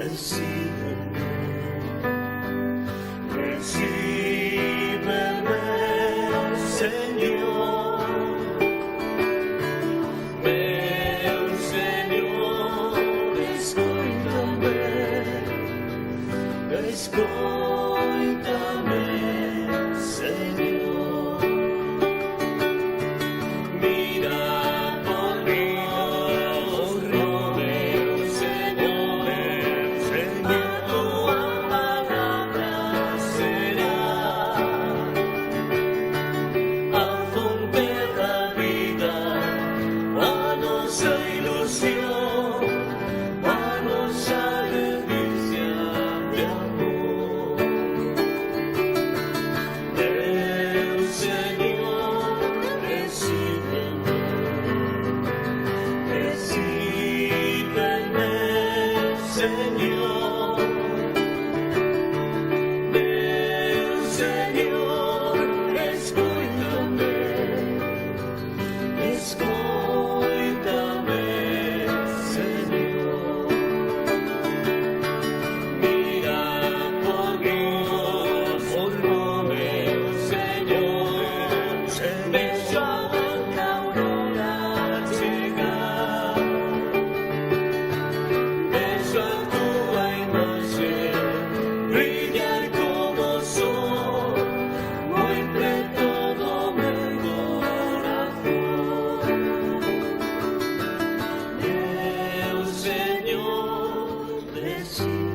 recíbeme, recíbeme, Señor, meu Senhor, escuta-me, escuta-me, Senhor, mira por mí, oh meu Senhor, a tua palavra será a fonte da vida, a nossa ilusão, a nossa delícia de amor. Meu Senhor, recíbeme, recíbeme, Senhor, meu Senhor, escuta-me, escuta-me, Senhor, mira por mí, meu Senhor, deixa a aurora chegar, deixa a tua imagem brilhar como o sol, entre todo meu coração. Meu Senhor, recíbeme.